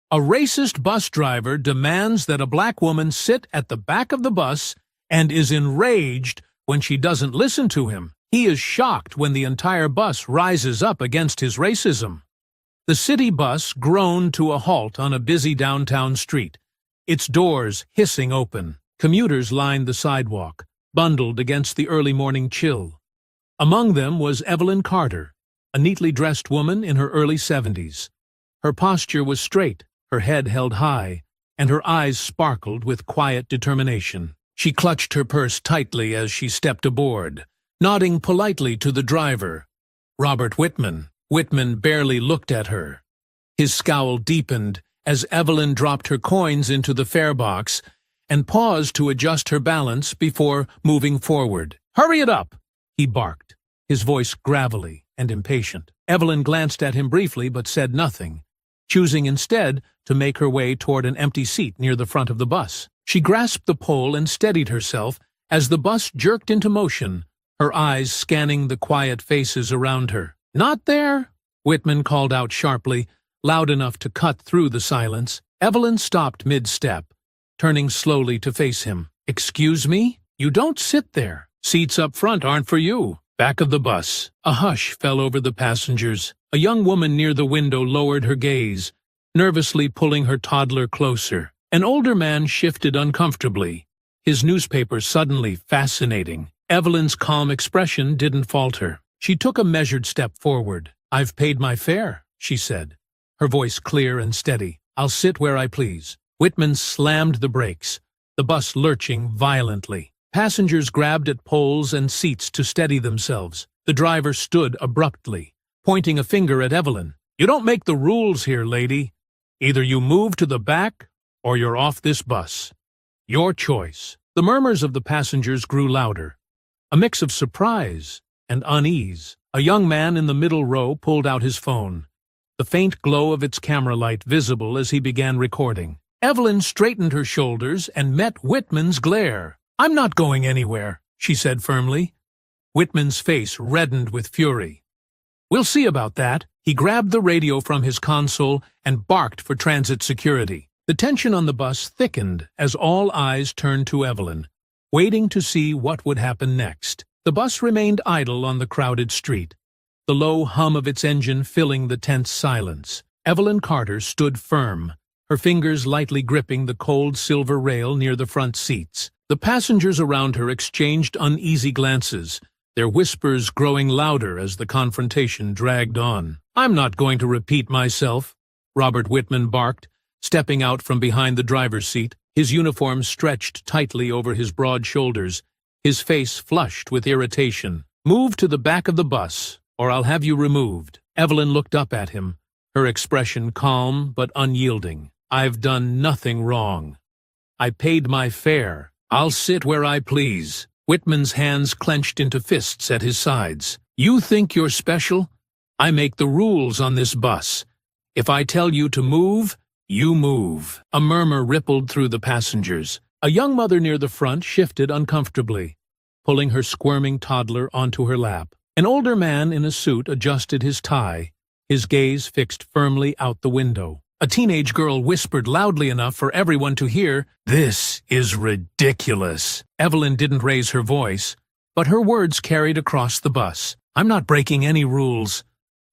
A racist bus driver demands that a black woman sit at the back of the bus and is enraged when she doesn't listen to him. He is shocked when the entire bus rises up against his racism. The city bus groaned to a halt on a busy downtown street, its doors hissing open. Commuters lined the sidewalk, bundled against the early morning chill. Among them was Evelyn Carter, a neatly dressed woman in her early 70s. Her posture was straight, her head held high, and her eyes sparkled with quiet determination. She clutched her purse tightly as she stepped aboard, nodding politely to the driver, Robert Whitman. Whitman barely looked at her. His scowl deepened as Evelyn dropped her coins into the fare box and paused to adjust her balance before moving forward. "Hurry it up!" he barked, his voice gravelly and impatient. Evelyn glanced at him briefly but said nothing, choosing instead to make her way toward an empty seat near the front of the bus. She grasped the pole and steadied herself as the bus jerked into motion, her eyes scanning the quiet faces around her. "Not there!" Whitman called out sharply, loud enough to cut through the silence. Evelyn stopped mid-step, turning slowly to face him. "Excuse me? You don't sit there. Seats up front aren't for you." Back of the bus. A hush fell over the passengers. A young woman near the window lowered her gaze, nervously pulling her toddler closer. An older man shifted uncomfortably, his newspaper suddenly fascinating. Evelyn's calm expression didn't falter. She took a measured step forward. "I've paid my fare," she said, her voice clear and steady. "I'll sit where I please." Whitman slammed the brakes, the bus lurching violently. Passengers grabbed at poles and seats to steady themselves. The driver stood abruptly, pointing a finger at Evelyn. "You don't make the rules here, lady. Either you move to the back, or you're off this bus. Your choice." The murmurs of the passengers grew louder, a mix of surprise and unease. A young man in the middle row pulled out his phone, the faint glow of its camera light visible as he began recording. Evelyn straightened her shoulders and met Whitman's glare. "I'm not going anywhere," she said firmly. Whitman's face reddened with fury. "We'll see about that." He grabbed the radio from his console and barked for transit security. The tension on the bus thickened as all eyes turned to Evelyn, waiting to see what would happen next. The bus remained idle on the crowded street, the low hum of its engine filling the tense silence. Evelyn Carter stood firm, her fingers lightly gripping the cold silver rail near the front seats. The passengers around her exchanged uneasy glances, their whispers growing louder as the confrontation dragged on. "I'm not going to repeat myself," Robert Whitman barked, stepping out from behind the driver's seat, his uniform stretched tightly over his broad shoulders, his face flushed with irritation. "Move to the back of the bus, or I'll have you removed." Evelyn looked up at him, her expression calm but unyielding. "I've done nothing wrong. I paid my fare. I'll sit where I please." Whitman's hands clenched into fists at his sides. "You think you're special? I make the rules on this bus. If I tell you to move, you move." A murmur rippled through the passengers. A young mother near the front shifted uncomfortably, pulling her squirming toddler onto her lap. An older man in a suit adjusted his tie, his gaze fixed firmly out the window. A teenage girl whispered loudly enough for everyone to hear, "This is ridiculous." Evelyn didn't raise her voice, but her words carried across the bus. "I'm not breaking any rules.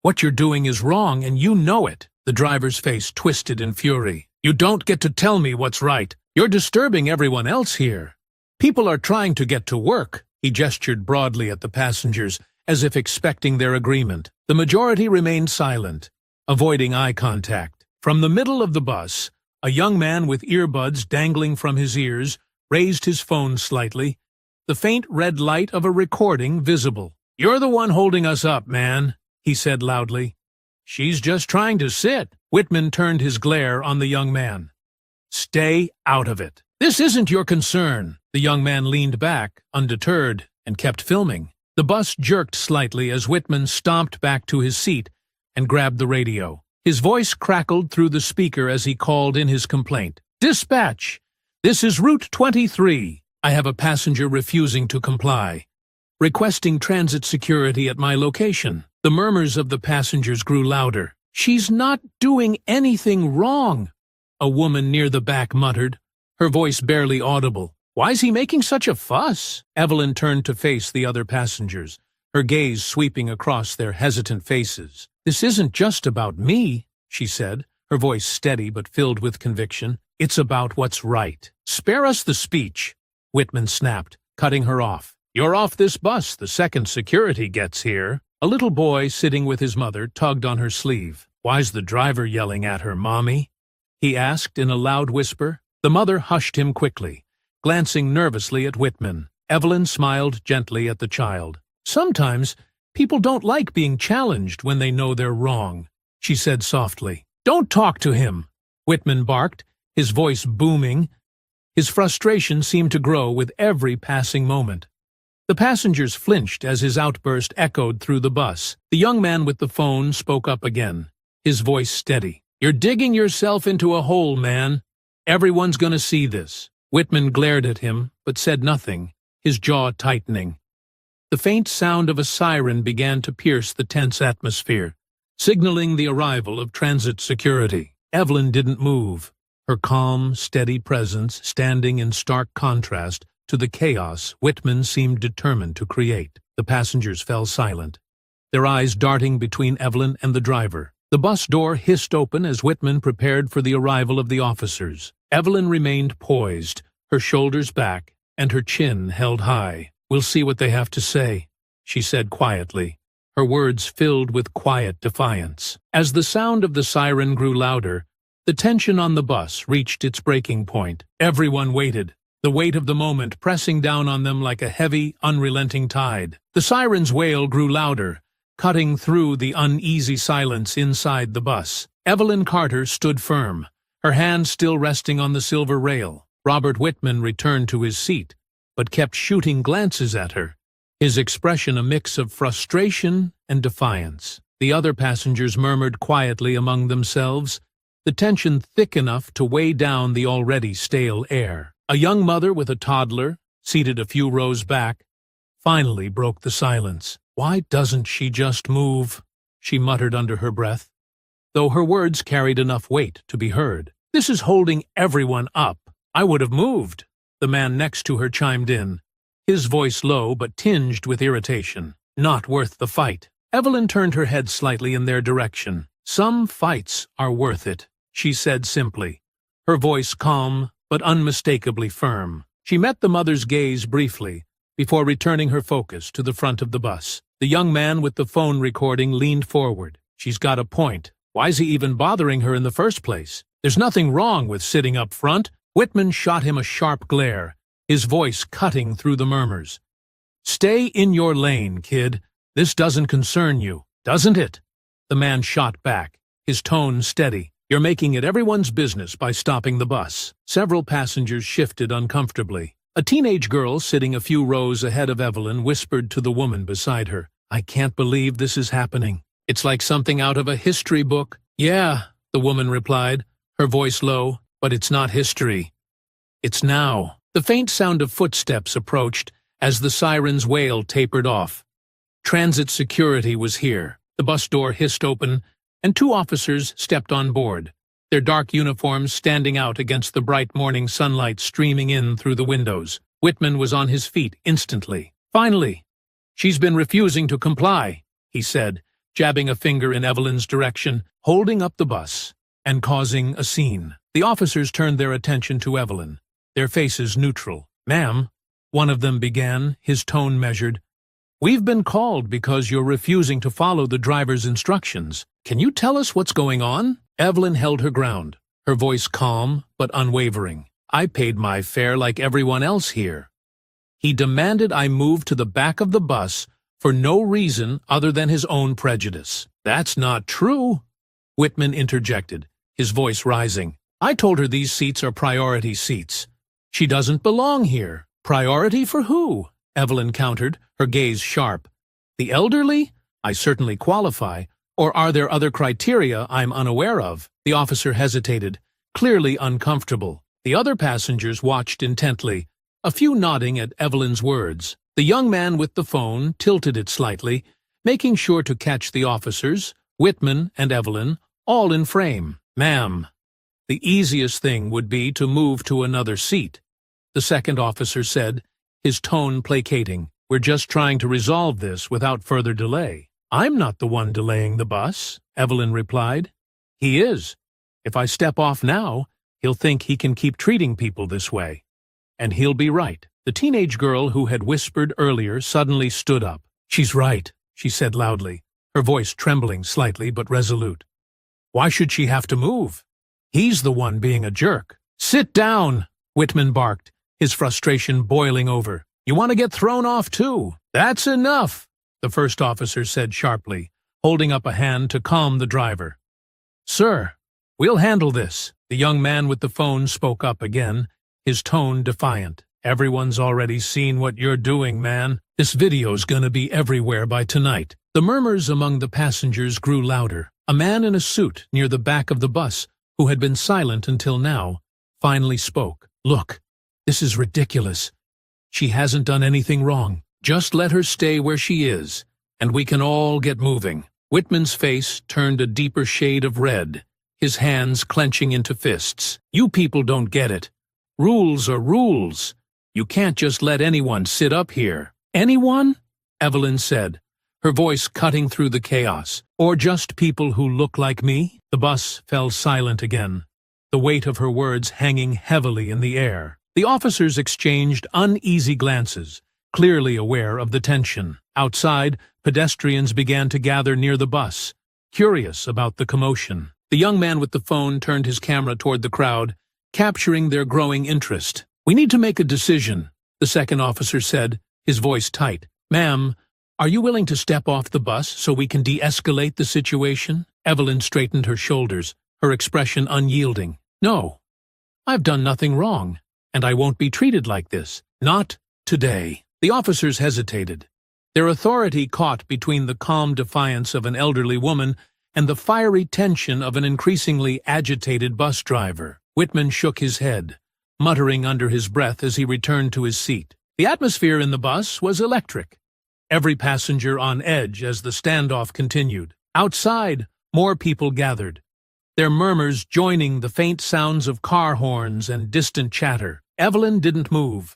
What you're doing is wrong, and you know it." The driver's face twisted in fury. "You don't get to tell me what's right. You're disturbing everyone else here. People are trying to get to work." He gestured broadly at the passengers, as if expecting their agreement. The majority remained silent, avoiding eye contact. From the middle of the bus, a young man with earbuds dangling from his ears raised his phone slightly, the faint red light of a recording visible. "You're the one holding us up, man," he said loudly. "She's just trying to sit." Whitman turned his glare on the young man. "Stay out of it." "This isn't your concern." The young man leaned back, undeterred, and kept filming. The bus jerked slightly as Whitman stomped back to his seat and grabbed the radio. His voice crackled through the speaker as he called in his complaint. "Dispatch! This is Route 23. I have a passenger refusing to comply, requesting transit security at my location." The murmurs of the passengers grew louder. "She's not doing anything wrong," a woman near the back muttered, her voice barely audible. Why's he making such a fuss? Evelyn turned to face the other passengers, her gaze sweeping across their hesitant faces. This isn't just about me, she said, her voice steady but filled with conviction. It's about what's right. Spare us the speech, Whitman snapped, cutting her off. You're off this bus the second security gets here. A little boy sitting with his mother tugged on her sleeve. Why's the driver yelling at her, Mommy? He asked in a loud whisper. The mother hushed him quickly, glancing nervously at Whitman. Evelyn smiled gently at the child. Sometimes people don't like being challenged when they know they're wrong, she said softly. Don't talk to him, Whitman barked, his voice booming. His frustration seemed to grow with every passing moment. The passengers flinched as his outburst echoed through the bus. The young man with the phone spoke up again, his voice steady. You're digging yourself into a hole, man. Everyone's gonna see this. Whitman glared at him, but said nothing, his jaw tightening. The faint sound of a siren began to pierce the tense atmosphere, signaling the arrival of transit security. Evelyn didn't move, her calm, steady presence standing in stark contrast to the chaos Whitman seemed determined to create. The passengers fell silent, their eyes darting between Evelyn and the driver. The bus door hissed open as Whitman prepared for the arrival of the officers. Evelyn remained poised, her shoulders back, and her chin held high. We'll see what they have to say, she said quietly, her words filled with quiet defiance. As the sound of the siren grew louder, the tension on the bus reached its breaking point. Everyone waited, the weight of the moment pressing down on them like a heavy, unrelenting tide. The siren's wail grew louder, cutting through the uneasy silence inside the bus. Evelyn Carter stood firm, her hand still resting on the silver rail. Robert Whitman returned to his seat, but kept shooting glances at her, his expression a mix of frustration and defiance. The other passengers murmured quietly among themselves, the tension thick enough to weigh down the already stale air. A young mother with a toddler, seated a few rows back, finally broke the silence. Why doesn't she just move? She muttered under her breath, though her words carried enough weight to be heard. This is holding everyone up. I would have moved, the man next to her chimed in, his voice low but tinged with irritation. Not worth the fight. Evelyn turned her head slightly in their direction. Some fights are worth it, she said simply, her voice calm but unmistakably firm. She met the mother's gaze briefly, before returning her focus to the front of the bus. The young man with the phone recording leaned forward. She's got a point. Why's he even bothering her in the first place? There's nothing wrong with sitting up front. Whitman shot him a sharp glare, his voice cutting through the murmurs. Stay in your lane, kid. This doesn't concern you, doesn't it? The man shot back, his tone steady. You're making it everyone's business by stopping the bus. Several passengers shifted uncomfortably. A teenage girl sitting a few rows ahead of Evelyn whispered to the woman beside her, I can't believe this is happening. It's like something out of a history book. Yeah, the woman replied, her voice low, but it's not history. It's now. The faint sound of footsteps approached as the siren's wail tapered off. Transit security was here. The bus door hissed open, and two officers stepped on board, their dark uniforms standing out against the bright morning sunlight streaming in through the windows. Whitman was on his feet instantly. Finally, she's been refusing to comply, he said, jabbing a finger in Evelyn's direction, holding up the bus, and causing a scene. The officers turned their attention to Evelyn, their faces neutral. Ma'am, one of them began, his tone measured. We've been called because you're refusing to follow the driver's instructions. Can you tell us what's going on? Evelyn held her ground, her voice calm but unwavering. I paid my fare like everyone else here. He demanded I move to the back of the bus for no reason other than his own prejudice. That's not true, Whitman interjected, his voice rising. I told her these seats are priority seats. She doesn't belong here. Priority for who? Evelyn countered, her gaze sharp. The elderly? I certainly qualify. Or are there other criteria I'm unaware of? The officer hesitated, clearly uncomfortable. The other passengers watched intently, a few nodding at Evelyn's words. The young man with the phone tilted it slightly, making sure to catch the officers, Whitman and Evelyn, all in frame. Ma'am, The easiest thing would be to move to another seat, the second officer said, his tone placating. We're just trying to resolve this without further delay. I'm not the one delaying the bus, Evelyn replied. He is. If I step off now, he'll think he can keep treating people this way. And he'll be right. The teenage girl who had whispered earlier suddenly stood up. She's right, she said loudly, her voice trembling slightly but resolute. Why should she have to move? He's the one being a jerk. Sit down, Whitman barked, his frustration boiling over. You want to get thrown off too? That's enough, the first officer said sharply, holding up a hand to calm the driver. Sir, we'll handle this. The young man with the phone spoke up again, his tone defiant. Everyone's already seen what you're doing, man. This video's gonna be everywhere by tonight. The murmurs among the passengers grew louder. A man in a suit near the back of the bus, who had been silent until now, finally spoke. Look, this is ridiculous. She hasn't done anything wrong. Just let her stay where she is, and we can all get moving. Whitman's face turned a deeper shade of red, his hands clenching into fists. You people don't get it. Rules are rules. You can't just let anyone sit up here. Anyone? Evelyn said, her voice cutting through the chaos. Or just people who look like me? The bus fell silent again, the weight of her words hanging heavily in the air. The officers exchanged uneasy glances, clearly aware of the tension. Outside, pedestrians began to gather near the bus, curious about the commotion. The young man with the phone turned his camera toward the crowd, capturing their growing interest. We need to make a decision, the second officer said, his voice tight. Ma'am, are you willing to step off the bus so we can de-escalate the situation? Evelyn straightened her shoulders, her expression unyielding. No, I've done nothing wrong, and I won't be treated like this. Not today. The officers hesitated, their authority caught between the calm defiance of an elderly woman and the fiery tension of an increasingly agitated bus driver. Whitman shook his head, muttering under his breath as he returned to his seat. The atmosphere in the bus was electric, every passenger on edge as the standoff continued. Outside, more people gathered, their murmurs joining the faint sounds of car horns and distant chatter. Evelyn didn't move,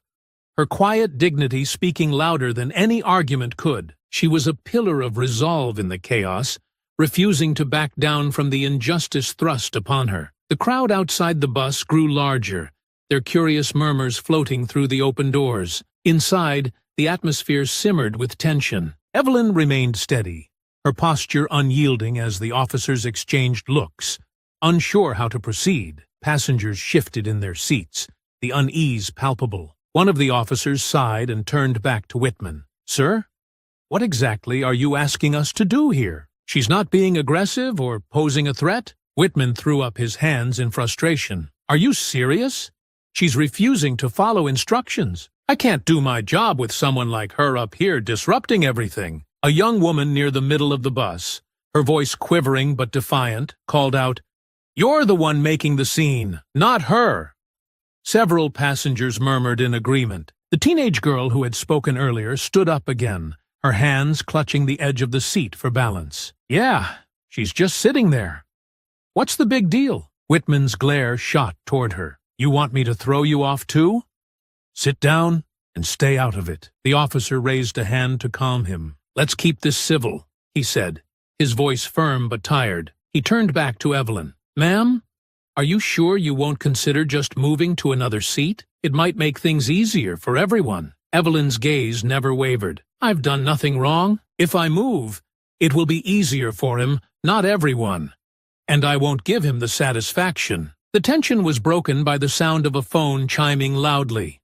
her quiet dignity speaking louder than any argument could. She was a pillar of resolve in the chaos, refusing to back down from the injustice thrust upon her. The crowd outside the bus grew larger, their curious murmurs floating through the open doors. Inside, the atmosphere simmered with tension. Evelyn remained steady, her posture unyielding as the officers exchanged looks. Unsure how to proceed, passengers shifted in their seats, the unease palpable. One of the officers sighed and turned back to Whitman. Sir, what exactly are you asking us to do here? She's not being aggressive or posing a threat? Whitman threw up his hands in frustration. Are you serious? She's refusing to follow instructions. I can't do my job with someone like her up here disrupting everything. A young woman near the middle of the bus, her voice quivering but defiant, called out, You're the one making the scene, not her. Several passengers murmured in agreement. The teenage girl who had spoken earlier stood up again, her hands clutching the edge of the seat for balance. Yeah, she's just sitting there. What's the big deal? Whitman's glare shot toward her. You want me to throw you off too? Sit down and stay out of it. The officer raised a hand to calm him. Let's keep this civil, he said, his voice firm but tired. He turned back to Evelyn. Ma'am, are you sure you won't consider just moving to another seat? It might make things easier for everyone. Evelyn's gaze never wavered. I've done nothing wrong. If I move, it will be easier for him, not everyone. And I won't give him the satisfaction. The tension was broken by the sound of a phone chiming loudly.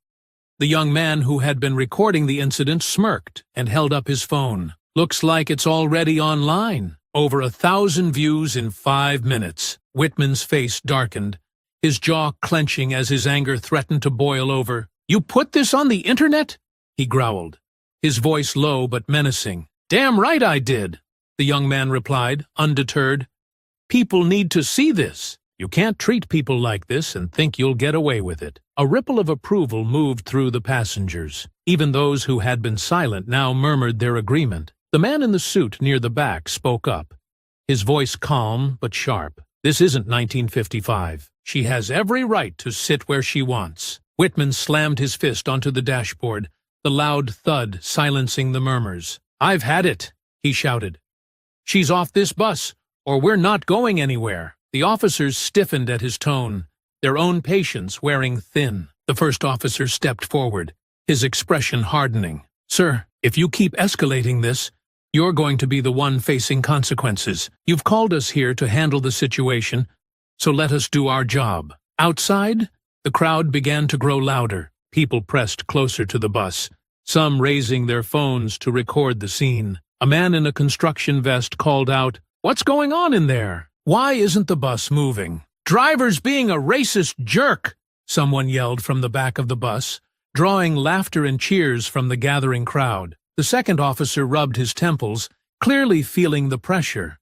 The young man who had been recording the incident smirked and held up his phone. Looks like it's already online. Over 1,000 views in 5 minutes. Whitman's face darkened, his jaw clenching as his anger threatened to boil over. You put this on the internet? He growled, his voice low but menacing. Damn right I did, the young man replied, undeterred. People need to see this. You can't treat people like this and think you'll get away with it. A ripple of approval moved through the passengers. Even those who had been silent now murmured their agreement. The man in the suit near the back spoke up, his voice calm but sharp. This isn't 1955. She has every right to sit where she wants. Whitman slammed his fist onto the dashboard, the loud thud silencing the murmurs. I've had it, he shouted. She's off this bus, or we're not going anywhere. The officers stiffened at his tone, their own patience wearing thin. The first officer stepped forward, his expression hardening. Sir, if you keep escalating this, you're going to be the one facing consequences. You've called us here to handle the situation, so let us do our job. Outside, the crowd began to grow louder. People pressed closer to the bus, some raising their phones to record the scene. A man in a construction vest called out, "What's going on in there? Why isn't the bus moving?" "Driver's being a racist jerk," someone yelled from the back of the bus, drawing laughter and cheers from the gathering crowd. The second officer rubbed his temples, clearly feeling the pressure.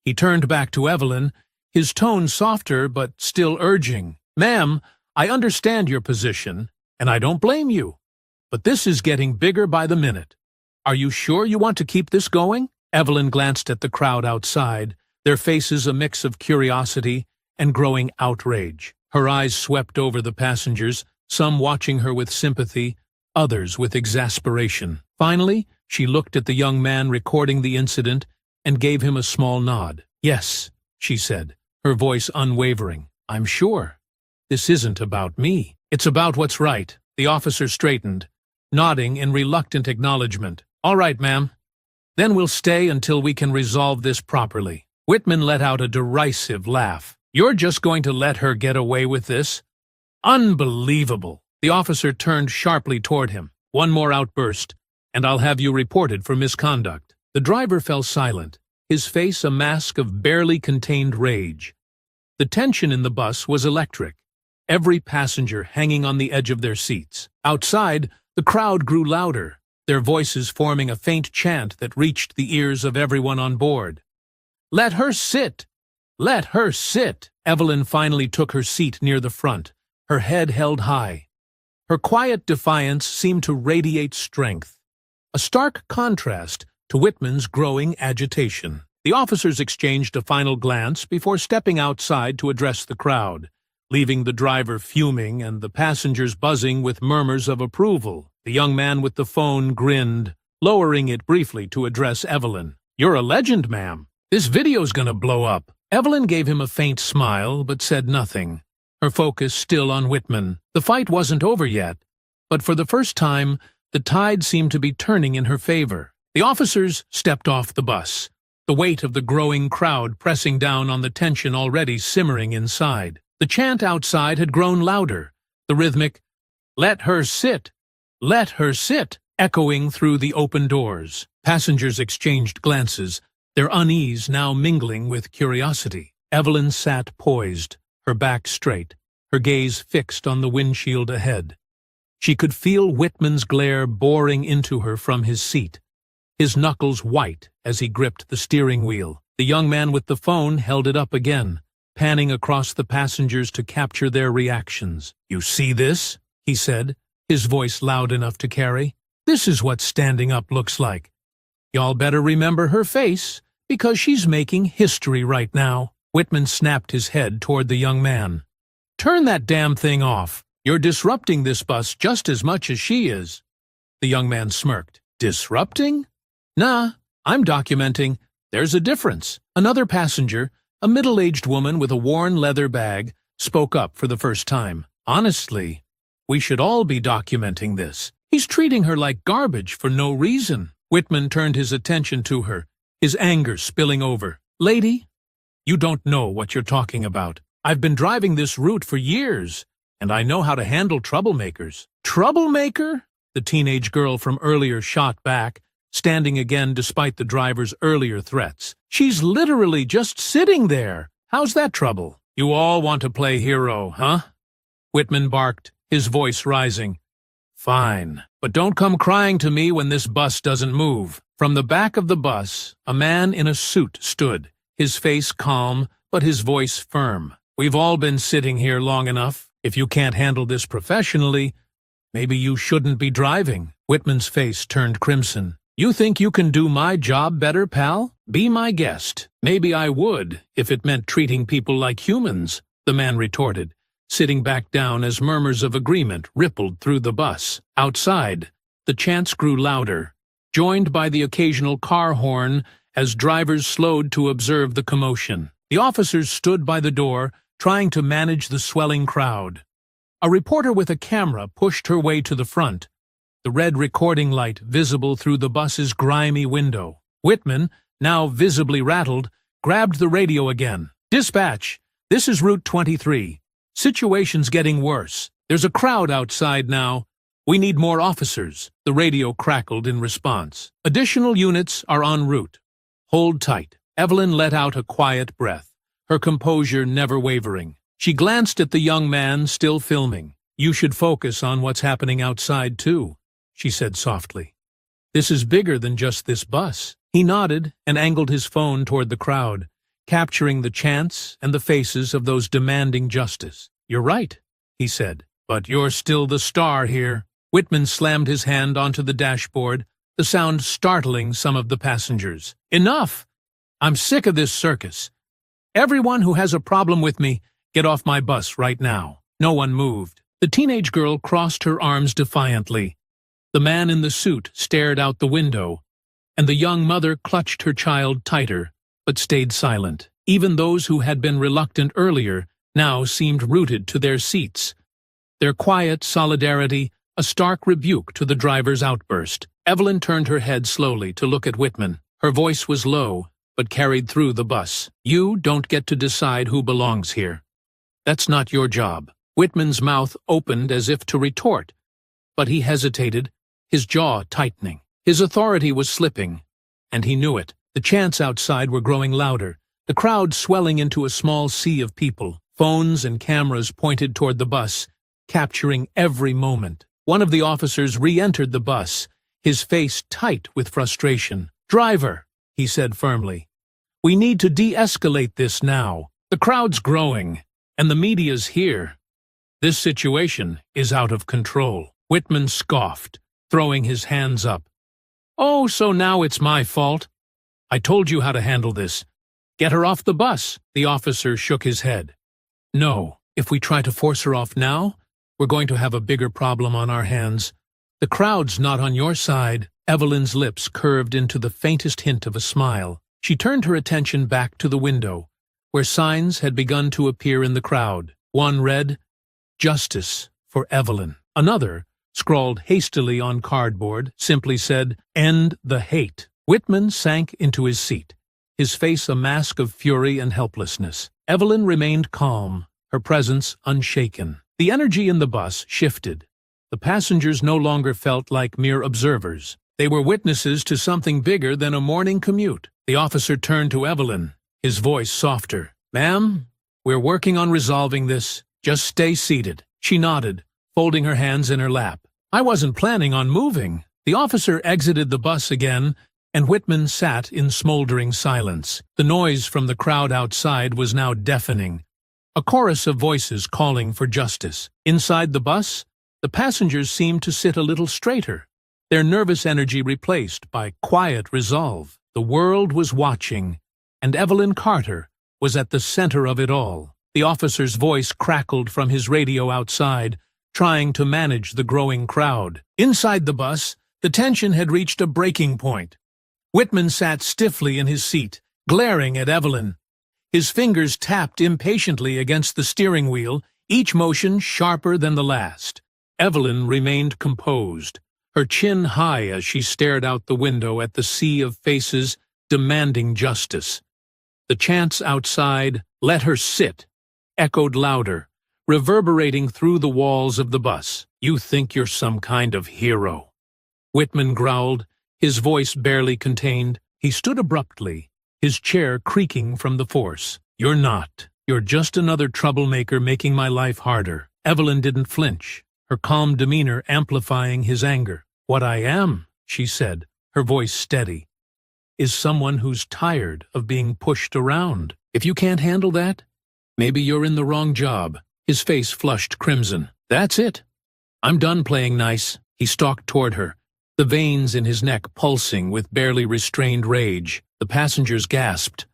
He turned back to Evelyn, his tone softer but still urging. "Ma'am, I understand your position, and I don't blame you. But this is getting bigger by the minute. Are you sure you want to keep this going?" Evelyn glanced at the crowd outside, their faces a mix of curiosity and growing outrage. Her eyes swept over the passengers, some watching her with sympathy, others with exasperation. Finally, she looked at the young man recording the incident and gave him a small nod. "Yes," she said, her voice unwavering. "I'm sure. This isn't about me. It's about what's right." The officer straightened, nodding in reluctant acknowledgement. "All right, ma'am. Then we'll stay until we can resolve this properly." Whitman let out a derisive laugh. "You're just going to let her get away with this? Unbelievable." The officer turned sharply toward him. "One more outburst, and I'll have you reported for misconduct." The driver fell silent, his face a mask of barely contained rage. The tension in the bus was electric, every passenger hanging on the edge of their seats. Outside, the crowd grew louder, their voices forming a faint chant that reached the ears of everyone on board. "Let her sit! Let her sit!" Evelyn finally took her seat near the front, her head held high. Her quiet defiance seemed to radiate strength, a stark contrast to Whitman's growing agitation. The officers exchanged a final glance before stepping outside to address the crowd, leaving the driver fuming and the passengers buzzing with murmurs of approval. The young man with the phone grinned, lowering it briefly to address Evelyn. "You're a legend, ma'am. This video's gonna blow up." Evelyn gave him a faint smile but said nothing, her focus still on Whitman. The fight wasn't over yet, but for the first time, the tide seemed to be turning in her favor. The officers stepped off the bus, the weight of the growing crowd pressing down on the tension already simmering inside. The chant outside had grown louder, the rhythmic, "Let her sit! Let her sit!" echoing through the open doors. Passengers exchanged glances, their unease now mingling with curiosity. Evelyn sat poised, her back straight, her gaze fixed on the windshield ahead. She could feel Whitman's glare boring into her from his seat, his knuckles white as he gripped the steering wheel. The young man with the phone held it up again, panning across the passengers to capture their reactions. "You see this?" he said, his voice loud enough to carry. "This is what standing up looks like. Y'all better remember her face, because she's making history right now." Whitman snapped his head toward the young man. "Turn that damn thing off. You're disrupting this bus just as much as she is." The young man smirked. "Disrupting? Nah, I'm documenting. There's a difference." Another passenger, a middle-aged woman with a worn leather bag, spoke up for the first time. "Honestly, we should all be documenting this. He's treating her like garbage for no reason." Whitman turned his attention to her, his anger spilling over. "Lady, you don't know what you're talking about. I've been driving this route for years, and I know how to handle troublemakers." "Troublemaker?" the teenage girl from earlier shot back, standing again despite the driver's earlier threats. "She's literally just sitting there. How's that trouble?" "You all want to play hero, huh?" Whitman barked, his voice rising. "Fine, but don't come crying to me when this bus doesn't move." From the back of the bus, a man in a suit stood, his face calm, but his voice firm. "We've all been sitting here long enough. If you can't handle this professionally, maybe you shouldn't be driving." Whitman's face turned crimson. "You think you can do my job better, pal?" Be my guest. Maybe I would, if it meant treating people like humans, the man retorted, sitting back down as murmurs of agreement rippled through the bus. Outside, the chants grew louder, joined by the occasional car horn as drivers slowed to observe the commotion. The officers stood by the door, trying to manage the swelling crowd. A reporter with a camera pushed her way to the front, the red recording light visible through the bus's grimy window. Whitman, now visibly rattled, grabbed the radio again. "Dispatch, this is Route 23. Situation's getting worse. There's a crowd outside now. We need more officers." The radio crackled in response. "Additional units are en route. Hold tight." Evelyn let out a quiet breath, her composure never wavering. She glanced at the young man still filming. "You should focus on what's happening outside, too," she said softly. "This is bigger than just this bus." He nodded and angled his phone toward the crowd, capturing the chants and the faces of those demanding justice. "You're right," he said, "but you're still the star here." Whitman slammed his hand onto the dashboard, the sound startling some of the passengers. "Enough! I'm sick of this circus. Everyone who has a problem with me, get off my bus right now." No one moved. The teenage girl crossed her arms defiantly. The man in the suit stared out the window, and the young mother clutched her child tighter, but stayed silent. Even those who had been reluctant earlier now seemed rooted to their seats, their quiet solidarity a stark rebuke to the driver's outburst. Evelyn turned her head slowly to look at Whitman. Her voice was low, but carried through the bus. "You don't get to decide who belongs here. That's not your job." Whitman's mouth opened as if to retort, but he hesitated, his jaw tightening. His authority was slipping, and he knew it. The chants outside were growing louder, the crowd swelling into a small sea of people. Phones and cameras pointed toward the bus, capturing every moment. One of the officers re-entered the bus, his face tight with frustration. "Driver," he said firmly, "we need to de-escalate this now. The crowd's growing, and the media's here. This situation is out of control." Whitman scoffed, throwing his hands up. "Oh, so now it's my fault? I told you how to handle this. Get her off the bus." The officer shook his head. "No, if we try to force her off now, we're going to have a bigger problem on our hands. The crowd's not on your side." Evelyn's lips curved into the faintest hint of a smile. She turned her attention back to the window, where signs had begun to appear in the crowd. One read, "Justice for Evelyn." Another, scrawled hastily on cardboard, simply said, "End the hate." Whitman sank into his seat, his face a mask of fury and helplessness. Evelyn remained calm, her presence unshaken. The energy in the bus shifted. The passengers no longer felt like mere observers. They were witnesses to something bigger than a morning commute. The officer turned to Evelyn, his voice softer. "Ma'am, we're working on resolving this. Just stay seated." She nodded, folding her hands in her lap. "I wasn't planning on moving." The officer exited the bus again, and Whitman sat in smoldering silence. The noise from the crowd outside was now deafening, a chorus of voices calling for justice. Inside the bus, the passengers seemed to sit a little straighter, their nervous energy replaced by quiet resolve. The world was watching, and Evelyn Carter was at the center of it all. The officer's voice crackled from his radio outside, trying to manage the growing crowd. Inside the bus, the tension had reached a breaking point. Whitman sat stiffly in his seat, glaring at Evelyn. His fingers tapped impatiently against the steering wheel, each motion sharper than the last. Evelyn remained composed, her chin high as she stared out the window at the sea of faces demanding justice. The chants outside, "Let her sit," echoed louder, reverberating through the walls of the bus. "You think you're some kind of hero," Whitman growled, his voice barely contained. He stood abruptly, his chair creaking from the force. "You're not. You're just another troublemaker making my life harder." Evelyn didn't flinch, her calm demeanor amplifying his anger. "What I am," she said, her voice steady, "is someone who's tired of being pushed around. If you can't handle that, maybe you're in the wrong job." His face flushed crimson. "That's it. I'm done playing nice." He stalked toward her, the veins in his neck pulsing with barely restrained rage. The passengers gasped.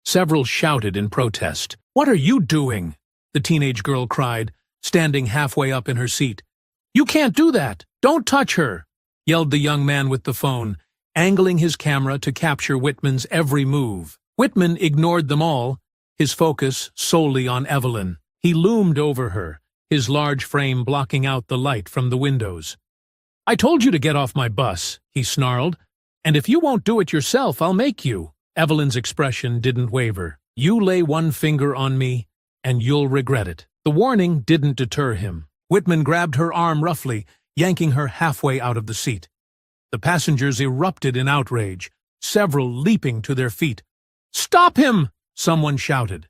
Several shouted in protest. "What are you doing?" the teenage girl cried, standing halfway up in her seat. "You can't do that! Don't touch her!" yelled the young man with the phone, angling his camera to capture Whitman's every move. Whitman ignored them all, his focus solely on Evelyn. He loomed over her, his large frame blocking out the light from the windows. "I told you to get off my bus," he snarled, "and if you won't do it yourself, I'll make you." Evelyn's expression didn't waver. "You lay one finger on me, and you'll regret it." The warning didn't deter him. Whitman grabbed her arm roughly, yanking her halfway out of the seat. The passengers erupted in outrage, several leaping to their feet. "Stop him!" someone shouted.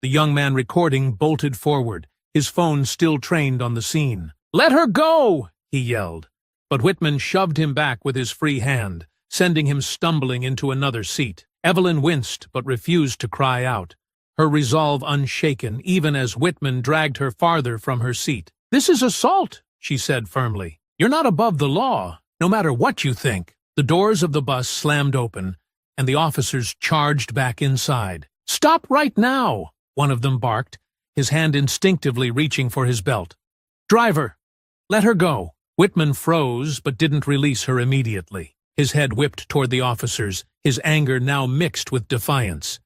The young man recording bolted forward, his phone still trained on the scene. "Let her go!" he yelled. But Whitman shoved him back with his free hand, sending him stumbling into another seat. Evelyn winced but refused to cry out, her resolve unshaken even as Whitman dragged her farther from her seat. "This is assault," she said firmly. "You're not above the law, no matter what you think." The doors of the bus slammed open, and the officers charged back inside. "Stop right now!" one of them barked, his hand instinctively reaching for his belt. "Driver, let her go." Whitman froze but didn't release her immediately. His head whipped toward the officers, his anger now mixed with defiance.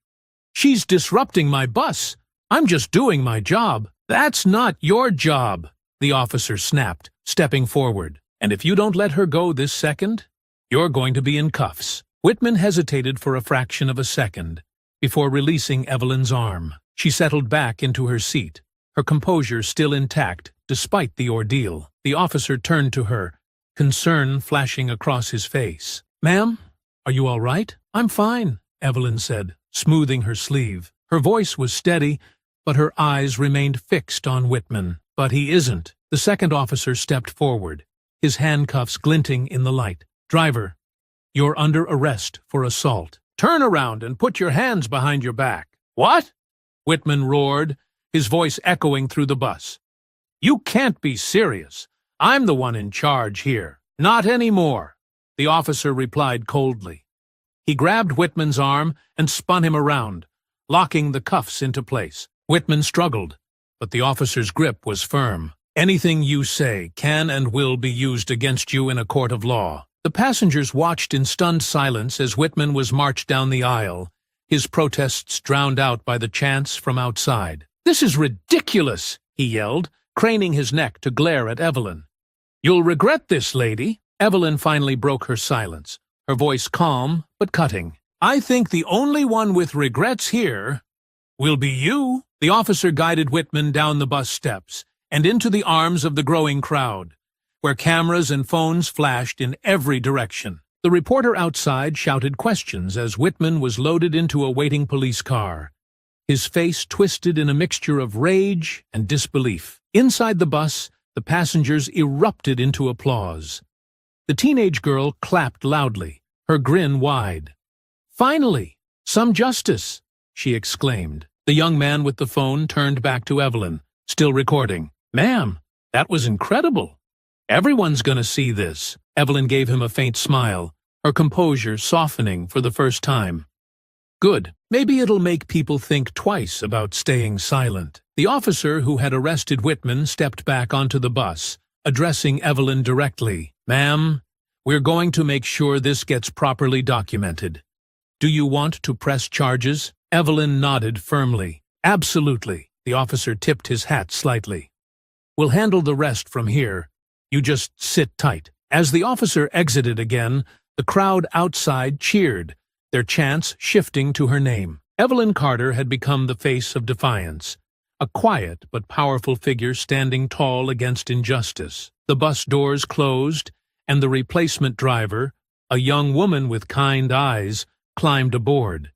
"She's disrupting my bus. I'm just doing my job." "That's not your job," the officer snapped, stepping forward. "And if you don't let her go this second, you're going to be in cuffs." Whitman hesitated for a fraction of a second before releasing Evelyn's arm. She settled back into her seat, her composure still intact despite the ordeal. The officer turned to her, concern flashing across his face. "Ma'am, are you all right?" "I'm fine," Evelyn said, smoothing her sleeve. Her voice was steady, but her eyes remained fixed on Whitman. "But he isn't." The second officer stepped forward, his handcuffs glinting in the light. "Driver, you're under arrest for assault. Turn around and put your hands behind your back." "What?" Whitman roared, his voice echoing through the bus. "You can't be serious. I'm the one in charge here." "Not anymore," the officer replied coldly. He grabbed Whitman's arm and spun him around, locking the cuffs into place. Whitman struggled, but the officer's grip was firm. "Anything you say can and will be used against you in a court of law." The passengers watched in stunned silence as Whitman was marched down the aisle, his protests drowned out by the chants from outside. "This is ridiculous," he yelled, craning his neck to glare at Evelyn. "You'll regret this, lady." Evelyn finally broke her silence, her voice calm but cutting. "I think the only one with regrets here will be you." The officer guided Whitman down the bus steps and into the arms of the growing crowd, where cameras and phones flashed in every direction. The reporter outside shouted questions as Whitman was loaded into a waiting police car, his face twisted in a mixture of rage and disbelief. Inside the bus, the passengers erupted into applause. The teenage girl clapped loudly, her grin wide. "Finally, some justice," she exclaimed. The young man with the phone turned back to Evelyn, still recording. "Ma'am, that was incredible. Everyone's gonna see this." Evelyn gave him a faint smile, her composure softening for the first time. "Good. Maybe it'll make people think twice about staying silent." The officer who had arrested Whitman stepped back onto the bus, addressing Evelyn directly. "Ma'am, we're going to make sure this gets properly documented. Do you want to press charges?" Evelyn nodded firmly. "Absolutely." The officer tipped his hat slightly. "We'll handle the rest from here. You just sit tight." As the officer exited again, the crowd outside cheered, their chants shifting to her name. Evelyn Carter had become the face of defiance, a quiet but powerful figure standing tall against injustice. The bus doors closed, and the replacement driver, a young woman with kind eyes, climbed aboard.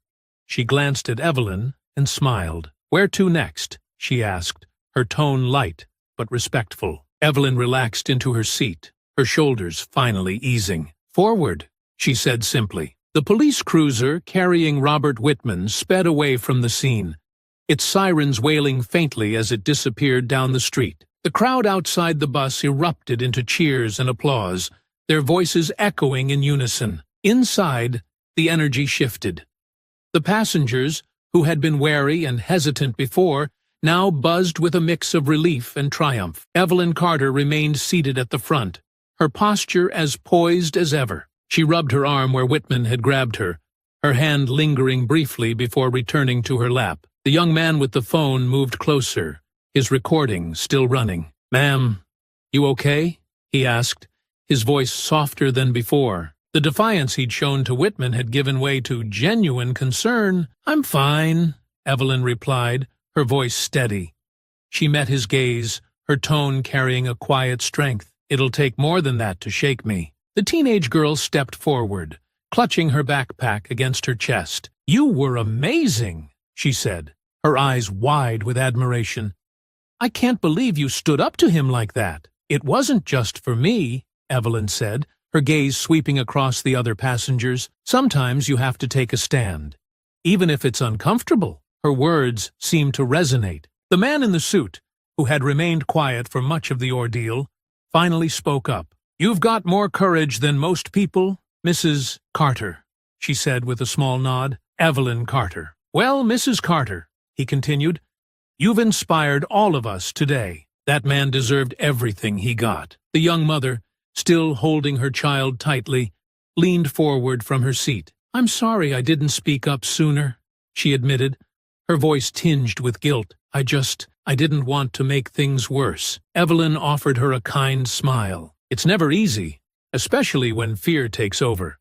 She glanced at Evelyn and smiled. "Where to next?" she asked, her tone light but respectful. Evelyn relaxed into her seat, her shoulders finally easing. "Forward," she said simply. The police cruiser carrying Robert Whitman sped away from the scene, its sirens wailing faintly as it disappeared down the street. The crowd outside the bus erupted into cheers and applause, their voices echoing in unison. Inside, the energy shifted. The passengers, who had been wary and hesitant before, now buzzed with a mix of relief and triumph. Evelyn Carter remained seated at the front, her posture as poised as ever. She rubbed her arm where Whitman had grabbed her, her hand lingering briefly before returning to her lap. The young man with the phone moved closer, his recording still running. "Ma'am, you okay?" he asked, his voice softer than before. The defiance he'd shown to Whitman had given way to genuine concern. "I'm fine," Evelyn replied, her voice steady. She met his gaze, her tone carrying a quiet strength. "It'll take more than that to shake me." The teenage girl stepped forward, clutching her backpack against her chest. "You were amazing," she said, her eyes wide with admiration. "I can't believe you stood up to him like that." "It wasn't just for me," Evelyn said, her gaze sweeping across the other passengers. "Sometimes you have to take a stand, even if it's uncomfortable." Her words seemed to resonate. The man in the suit, who had remained quiet for much of the ordeal, finally spoke up. "You've got more courage than most people, Mrs. Carter," she said with a small nod. "Evelyn Carter." "Well, Mrs. Carter," he continued, "you've inspired all of us today." That man deserved everything he got. The young mother, still holding her child tightly, leaned forward from her seat. "I'm sorry I didn't speak up sooner," she admitted, her voice tinged with guilt. I didn't want to make things worse." Evelyn offered her a kind smile. "It's never easy, especially when fear takes over.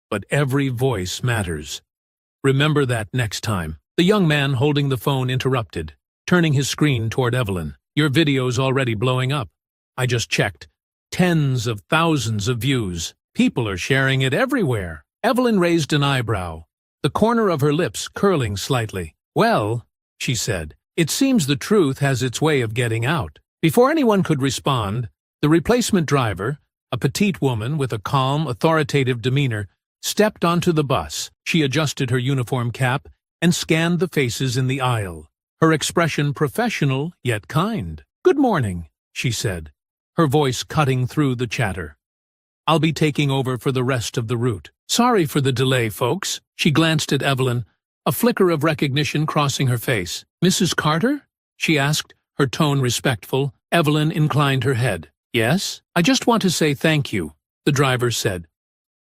But every voice matters. Remember that next time." The young man holding the phone interrupted, turning his screen toward Evelyn. "Your video's already blowing up. I just checked. Tens of thousands of views. People are sharing it everywhere." Evelyn raised an eyebrow, the corner of her lips curling slightly. "Well," she said, "it seems the truth has its way of getting out." Before anyone could respond, the replacement driver, a petite woman with a calm, authoritative demeanor, stepped onto the bus. She adjusted her uniform cap and scanned the faces in the aisle, her expression professional yet kind. "Good morning," she said, her voice cutting through the chatter. "I'll be taking over for the rest of the route. Sorry for the delay, folks." She glanced at Evelyn, a flicker of recognition crossing her face. "Mrs. Carter?" she asked, her tone respectful. Evelyn inclined her head. "Yes? I just want to say thank you," the driver said.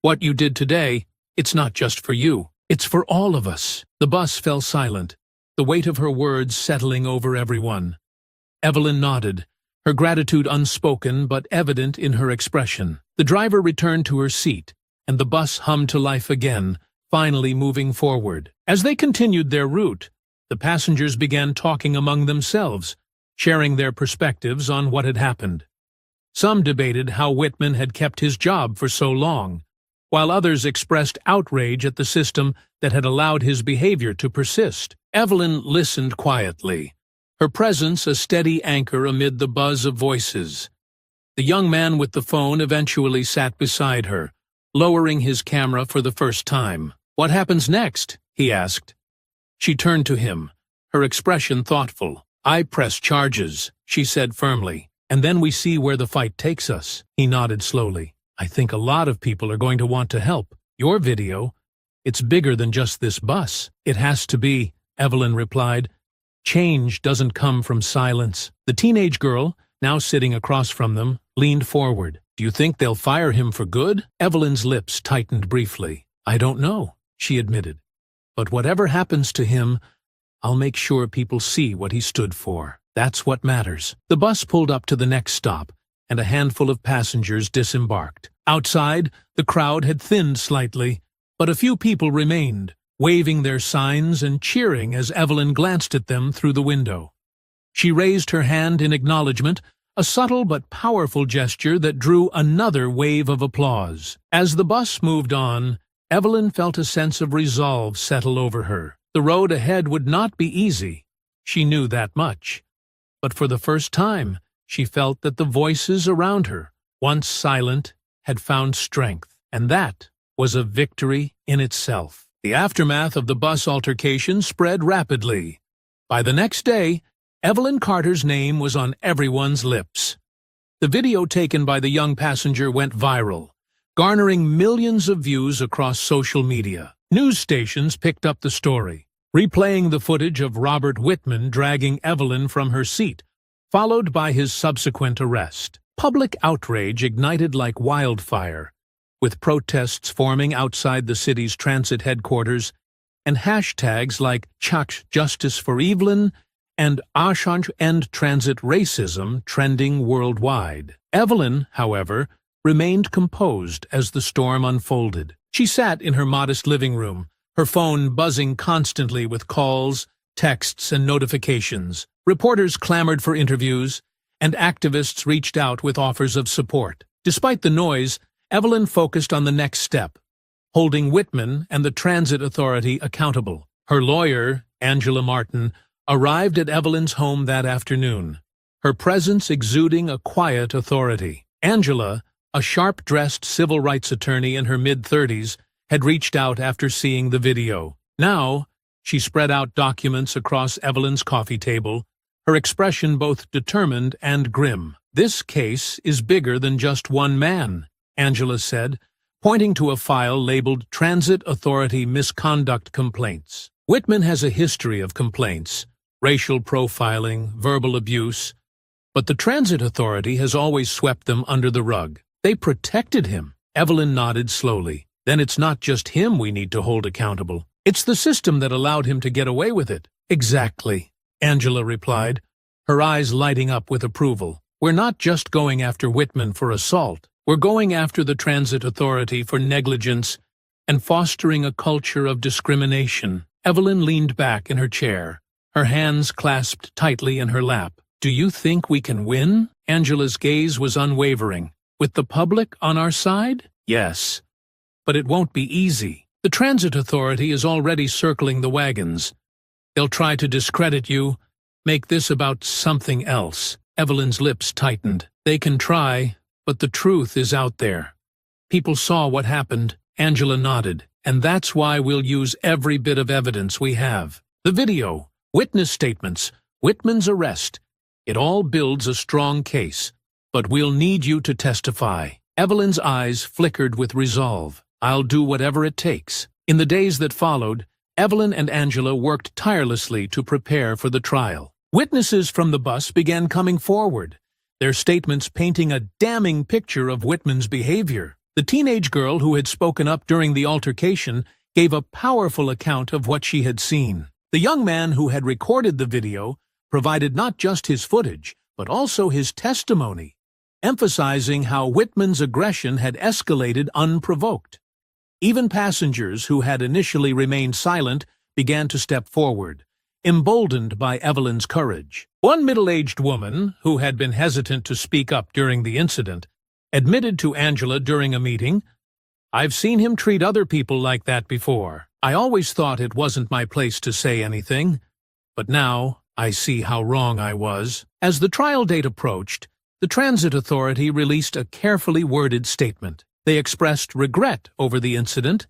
"What you did today, it's not just for you. It's for all of us." The bus fell silent, the weight of her words settling over everyone. Evelyn nodded, her gratitude unspoken but evident in her expression. The driver returned to her seat, and the bus hummed to life again, finally moving forward. As they continued their route, the passengers began talking among themselves, sharing their perspectives on what had happened. Some debated how Whitman had kept his job for so long, while others expressed outrage at the system that had allowed his behavior to persist. Evelyn listened quietly, her presence a steady anchor amid the buzz of voices. The young man with the phone eventually sat beside her, lowering his camera for the first time. "What happens next?" he asked. She turned to him, her expression thoughtful. "I press charges," she said firmly, "and then we see where the fight takes us." He nodded slowly. "I think a lot of people are going to want to help. Your video, it's bigger than just this bus." "It has to be," Evelyn replied. "Change doesn't come from silence." The teenage girl, now sitting across from them, leaned forward. "Do you think they'll fire him for good?" Evelyn's lips tightened briefly. "I don't know," she admitted. "But whatever happens to him, I'll make sure people see what he stood for. That's what matters." The bus pulled up to the next stop, and a handful of passengers disembarked. Outside, the crowd had thinned slightly, but a few people remained, waving their signs and cheering as Evelyn glanced at them through the window. She raised her hand in acknowledgement, a subtle but powerful gesture that drew another wave of applause. As the bus moved on, Evelyn felt a sense of resolve settle over her. The road ahead would not be easy. She knew that much. But for the first time, she felt that the voices around her, once silent, had found strength, and that was a victory in itself. The aftermath of the bus altercation spread rapidly. By the next day, Evelyn Carter's name was on everyone's lips. The video taken by the young passenger went viral, garnering millions of views across social media. News stations picked up the story, replaying the footage of Robert Whitman dragging Evelyn from her seat, followed by his subsequent arrest. Public outrage ignited like wildfire, with protests forming outside the city's transit headquarters and hashtags like Chuck Justice for Evelyn and Ashanj End Transit Racism trending worldwide. Evelyn, however, remained composed as the storm unfolded. She sat in her modest living room, her phone buzzing constantly with calls, texts, and notifications. Reporters clamored for interviews, and activists reached out with offers of support. Despite the noise, Evelyn focused on the next step, holding Whitman and the transit authority accountable. Her lawyer, Angela Martin, arrived at Evelyn's home that afternoon, her presence exuding a quiet authority. Angela, a sharp-dressed civil rights attorney in her mid-30s, had reached out after seeing the video. Now, she spread out documents across Evelyn's coffee table, her expression both determined and grim. "This case is bigger than just one man," Angela said, pointing to a file labeled Transit Authority Misconduct Complaints. "Whitman has a history of complaints, racial profiling, verbal abuse, but the Transit Authority has always swept them under the rug. They protected him." Evelyn nodded slowly. "Then it's not just him we need to hold accountable. It's the system that allowed him to get away with it." "Exactly," Angela replied, her eyes lighting up with approval. "We're not just going after Whitman for assault. We're going after the Transit Authority for negligence and fostering a culture of discrimination." Evelyn leaned back in her chair, her hands clasped tightly in her lap. "Do you think we can win?" Angela's gaze was unwavering. "With the public on our side? Yes. But it won't be easy. The Transit Authority is already circling the wagons. They'll try to discredit you, make this about something else." Evelyn's lips tightened. "They can try, but the truth is out there. People saw what happened." Angela nodded. "And that's why we'll use every bit of evidence we have. The video, witness statements, Whitman's arrest. It all builds a strong case. But we'll need you to testify." Evelyn's eyes flickered with resolve. "I'll do whatever it takes." In the days that followed, Evelyn and Angela worked tirelessly to prepare for the trial. Witnesses from the bus began coming forward, their statements painting a damning picture of Whitman's behavior. The teenage girl who had spoken up during the altercation gave a powerful account of what she had seen. The young man who had recorded the video provided not just his footage, but also his testimony, emphasizing how Whitman's aggression had escalated unprovoked. Even passengers who had initially remained silent began to step forward, emboldened by Evelyn's courage. One middle-aged woman, who had been hesitant to speak up during the incident, admitted to Angela during a meeting, "I've seen him treat other people like that before. I always thought it wasn't my place to say anything, but now I see how wrong I was." As the trial date approached, the Transit Authority released a carefully worded statement. They expressed regret over the incident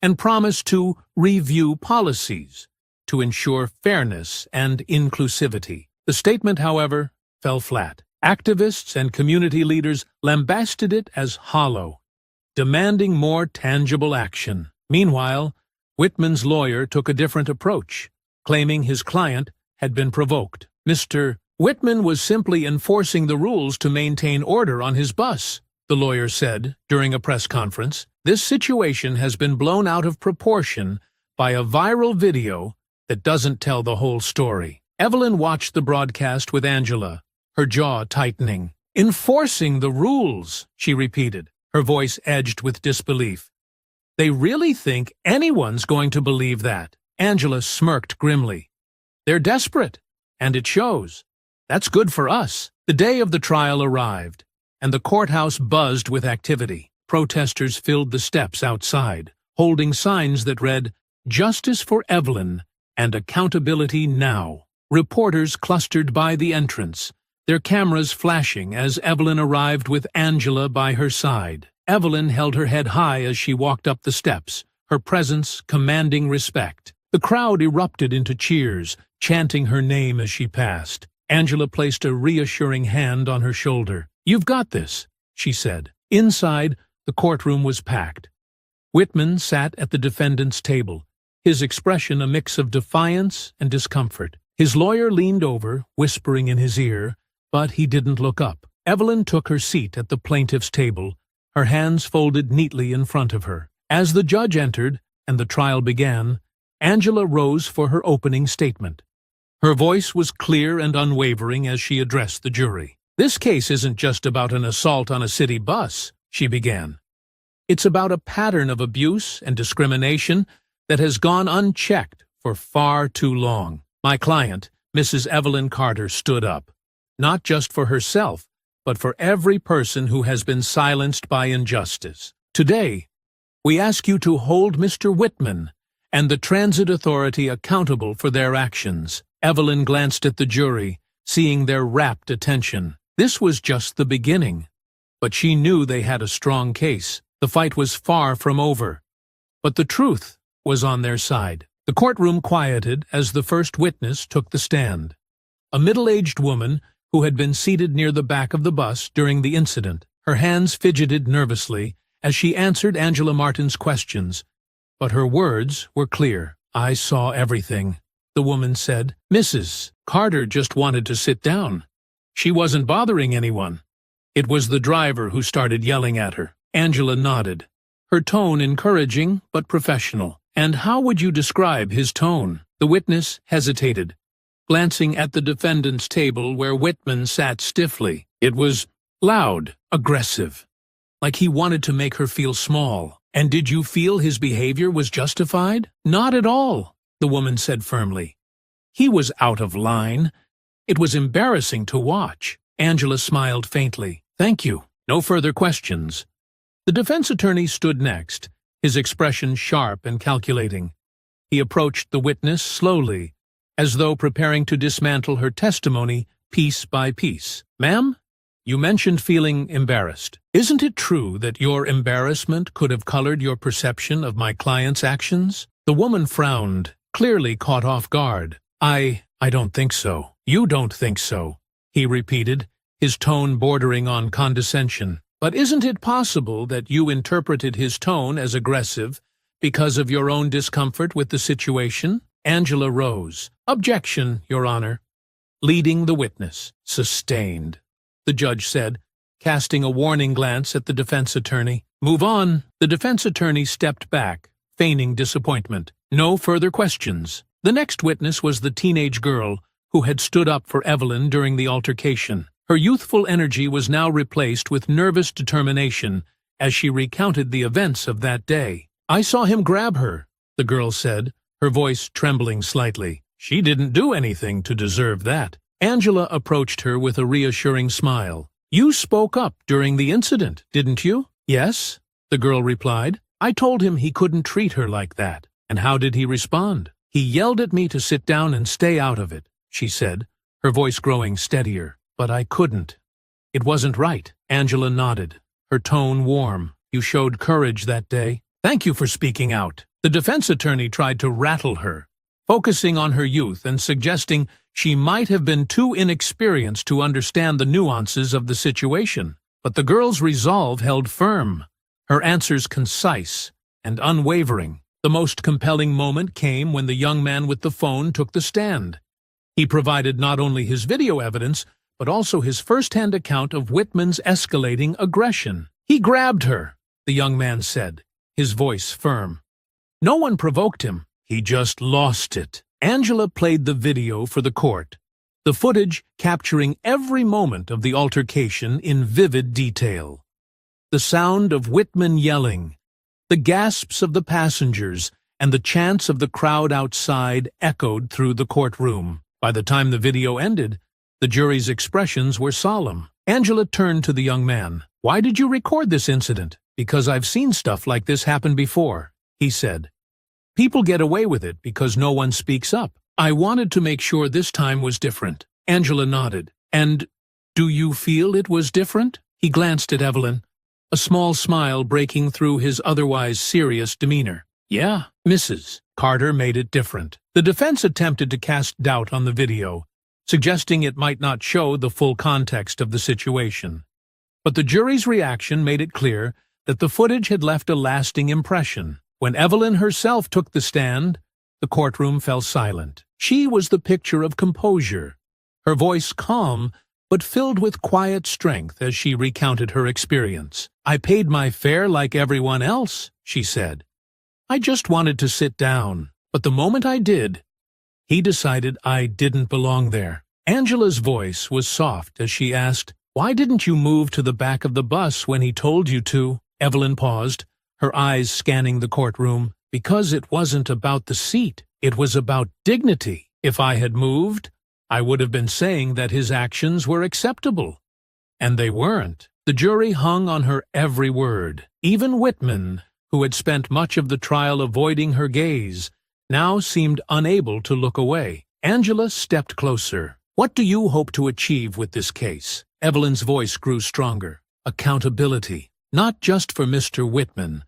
and promised to review policies to ensure fairness and inclusivity. The statement, however, fell flat. Activists and community leaders lambasted it as hollow, demanding more tangible action. Meanwhile, Whitman's lawyer took a different approach, claiming his client had been provoked. "Mr. Whitman was simply enforcing the rules to maintain order on his bus," the lawyer said during a press conference. "This situation has been blown out of proportion by a viral video that doesn't tell the whole story." Evelyn watched the broadcast with Angela, her jaw tightening. "Enforcing the rules," she repeated, her voice edged with disbelief. "They really think anyone's going to believe that?" Angela smirked grimly. "They're desperate, and it shows. That's good for us." The day of the trial arrived, and the courthouse buzzed with activity. Protesters filled the steps outside, holding signs that read, "Justice for Evelyn and accountability now." Reporters clustered by the entrance, their cameras flashing as Evelyn arrived with Angela by her side. Evelyn held her head high as she walked up the steps, her presence commanding respect. The crowd erupted into cheers, chanting her name as she passed. Angela placed a reassuring hand on her shoulder. "You've got this," she said. Inside, the courtroom was packed. Whitman sat at the defendant's table, his expression a mix of defiance and discomfort. His lawyer leaned over, whispering in his ear, but he didn't look up. Evelyn took her seat at the plaintiff's table, her hands folded neatly in front of her. As the judge entered and the trial began, Angela rose for her opening statement. Her voice was clear and unwavering as she addressed the jury. "This case isn't just about an assault on a city bus," she began. "It's about a pattern of abuse and discrimination that has gone unchecked for far too long." My client, Mrs. Evelyn Carter, stood up, not just for herself, but for every person who has been silenced by injustice. "Today, we ask you to hold Mr. Whitman and the Transit Authority accountable for their actions." Evelyn glanced at the jury, seeing their rapt attention. This was just the beginning, but she knew they had a strong case. The fight was far from over, but the truth was on their side. The courtroom quieted as the first witness took the stand. A middle-aged woman who had been seated near the back of the bus during the incident. Her hands fidgeted nervously as she answered Angela Martin's questions, but her words were clear. "I saw everything," the woman said. "Mrs. Carter just wanted to sit down. She wasn't bothering anyone. It was the driver who started yelling at her." Angela nodded, her tone encouraging but professional. "And how would you describe his tone?" The witness hesitated, glancing at the defendant's table where Whitman sat stiffly. "It was loud, aggressive, like he wanted to make her feel small." "And did you feel his behavior was justified?" "Not at all," the woman said firmly. "He was out of line. It was embarrassing to watch." Angela smiled faintly. "Thank you. No further questions." The defense attorney stood next, his expression sharp and calculating. He approached the witness slowly, as though preparing to dismantle her testimony piece by piece. "Ma'am, you mentioned feeling embarrassed. Isn't it true that your embarrassment could have colored your perception of my client's actions?" The woman frowned, clearly caught off guard. I don't think so." "You don't think so," he repeated, his tone bordering on condescension. "But isn't it possible that you interpreted his tone as aggressive because of your own discomfort with the situation?" Angela rose. "Objection, Your Honor." Leading the witness. "Sustained," the judge said, casting a warning glance at the defense attorney. "Move on." The defense attorney stepped back, feigning disappointment. No further questions. The next witness was the teenage girl who had stood up for Evelyn during the altercation. Her youthful energy was now replaced with nervous determination as she recounted the events of that day. "I saw him grab her," the girl said, her voice trembling slightly. "She didn't do anything to deserve that." Angela approached her with a reassuring smile. "You spoke up during the incident, didn't you?" "Yes," the girl replied. "I told him he couldn't treat her like that." "And how did he respond?" "He yelled at me to sit down and stay out of it," she said, her voice growing steadier. "But I couldn't. It wasn't right." Angela nodded, her tone warm. "You showed courage that day. Thank you for speaking out." The defense attorney tried to rattle her, focusing on her youth and suggesting she might have been too inexperienced to understand the nuances of the situation. But the girl's resolve held firm, her answers concise and unwavering. The most compelling moment came when the young man with the phone took the stand. He provided not only his video evidence, but also his first-hand account of Whitman's escalating aggression. "He grabbed her," the young man said, his voice firm. "No one provoked him. He just lost it." Angela played the video for the court, the footage capturing every moment of the altercation in vivid detail. The sound of Whitman yelling, the gasps of the passengers, and the chants of the crowd outside echoed through the courtroom. By the time the video ended, the jury's expressions were solemn. Angela turned to the young man. "Why did you record this incident?" "Because I've seen stuff like this happen before," he said. "People get away with it because no one speaks up. I wanted to make sure this time was different." Angela nodded. "And do you feel it was different?" He glanced at Evelyn, a small smile breaking through his otherwise serious demeanor. "Yeah, Mrs. Carter made it different." The defense attempted to cast doubt on the video, suggesting it might not show the full context of the situation. But the jury's reaction made it clear that the footage had left a lasting impression. When Evelyn herself took the stand, the courtroom fell silent. She was the picture of composure, her voice calm but filled with quiet strength as she recounted her experience. "I paid my fare like everyone else," she said. "I just wanted to sit down, but the moment I did, he decided I didn't belong there." Angela's voice was soft as she asked, "Why didn't you move to the back of the bus when he told you to?" Evelyn paused, her eyes scanning the courtroom. "Because it wasn't about the seat. It was about dignity. If I had moved, I would have been saying that his actions were acceptable. And they weren't." The jury hung on her every word. Even Whitman, who had spent much of the trial avoiding her gaze, now seemed unable to look away. Angela stepped closer. "What do you hope to achieve with this case?" Evelyn's voice grew stronger. "Accountability, not just for Mr. Whitman,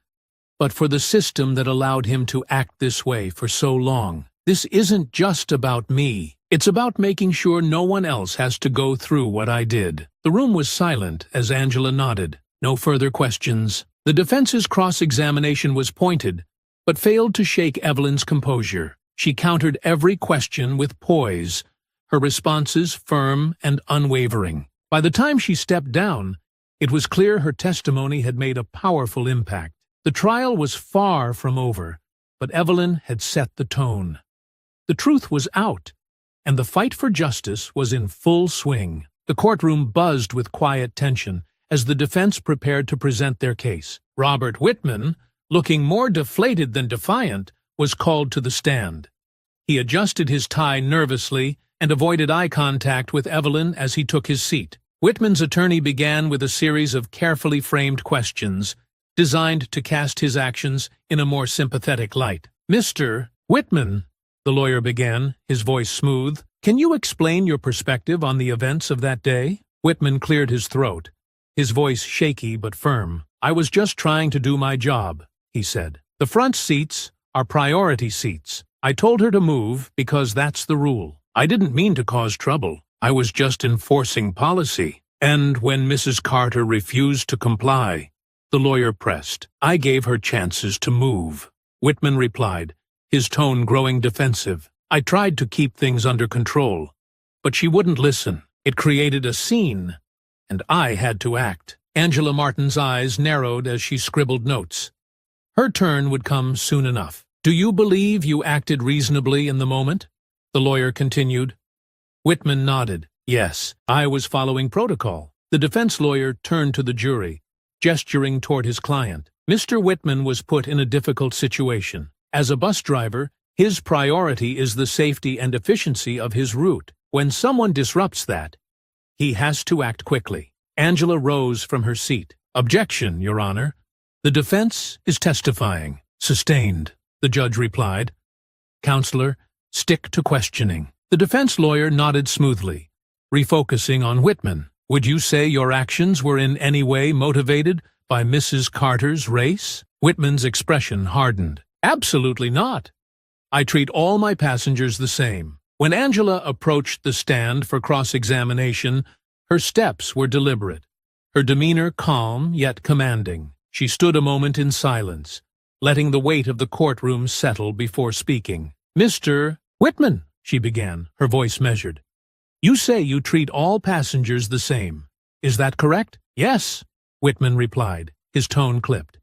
but for the system that allowed him to act this way for so long. This isn't just about me. It's about making sure no one else has to go through what I did." The room was silent as Angela nodded. No further questions. The defense's cross-examination was pointed, but failed to shake Evelyn's composure. She countered every question with poise, her responses firm and unwavering. By the time she stepped down, it was clear her testimony had made a powerful impact. The trial was far from over, but Evelyn had set the tone. The truth was out, and the fight for justice was in full swing. The courtroom buzzed with quiet tension as the defense prepared to present their case. Robert Whitman, looking more deflated than defiant, was called to the stand. He adjusted his tie nervously and avoided eye contact with Evelyn as he took his seat. Whitman's attorney began with a series of carefully framed questions designed to cast his actions in a more sympathetic light. "Mr. Whitman," the lawyer began, his voice smooth, "can you explain your perspective on the events of that day?" Whitman cleared his throat, his voice shaky but firm. "I was just trying to do my job," he said. "The front seats are priority seats. I told her to move because that's the rule. I didn't mean to cause trouble. I was just enforcing policy. And when Mrs. Carter refused to comply," the lawyer pressed, "I gave her chances to move." Whitman replied, his tone growing defensive. "I tried to keep things under control, but she wouldn't listen. It created a scene, and I had to act." Angela Martin's eyes narrowed as she scribbled notes. Her turn would come soon enough. "Do you believe you acted reasonably in the moment?" the lawyer continued. Whitman nodded. "Yes, I was following protocol." The defense lawyer turned to the jury, gesturing toward his client. "Mr. Whitman was put in a difficult situation. As a bus driver, his priority is the safety and efficiency of his route. When someone disrupts that, he has to act quickly." Angela rose from her seat. "Objection, Your Honor. The defense is testifying." "Sustained," the judge replied. "Counselor, stick to questioning." The defense lawyer nodded smoothly, refocusing on Whitman. "Would you say your actions were in any way motivated by Mrs. Carter's race?" Whitman's expression hardened. "Absolutely not. I treat all my passengers the same." When Angela approached the stand for cross-examination, her steps were deliberate, her demeanor calm yet commanding. She stood a moment in silence, letting the weight of the courtroom settle before speaking. "Mr. Whitman," she began, her voice measured, "you say you treat all passengers the same. Is that correct?" "Yes," Whitman replied, his tone clipped.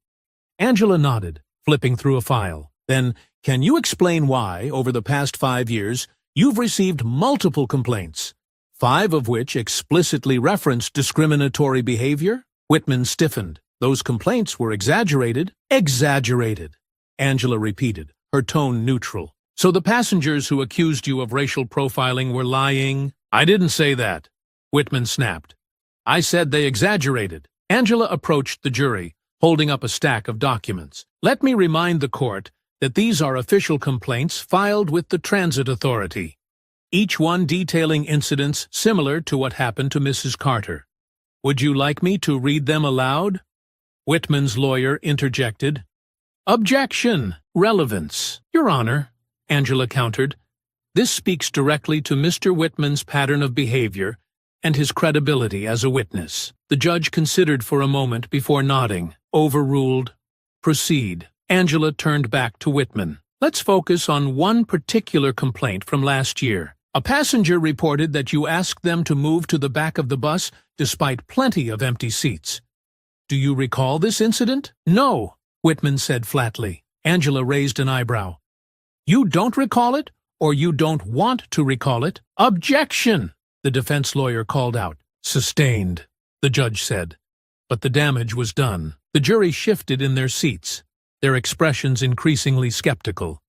Angela nodded, flipping through a file. "Then, can you explain why, over the past 5 years, you've received multiple complaints, 5 of which explicitly referenced discriminatory behavior?" Whitman stiffened. "Those complaints were exaggerated." "Exaggerated," Angela repeated, her tone neutral. "So the passengers who accused you of racial profiling were lying?" "I didn't say that," Whitman snapped. "I said they exaggerated." Angela approached the jury, holding up a stack of documents. "Let me remind the court that these are official complaints filed with the Transit Authority, each one detailing incidents similar to what happened to Mrs. Carter. Would you like me to read them aloud?" Whitman's lawyer interjected. "Objection! Relevance." "Your Honor," Angela countered, "this speaks directly to Mr. Whitman's pattern of behavior and his credibility as a witness." The judge considered for a moment before nodding. Overruled. Proceed. Angela turned back to Whitman. Let's focus on one particular complaint from last year. A passenger reported that you asked them to move to the back of the bus despite plenty of empty seats. Do you recall this incident? No, Whitman said flatly. Angela raised an eyebrow. You don't recall it, or you don't want to recall it? Objection! The defense lawyer called out. Sustained, the judge said. But the damage was done. The jury shifted in their seats, their expressions increasingly skeptical.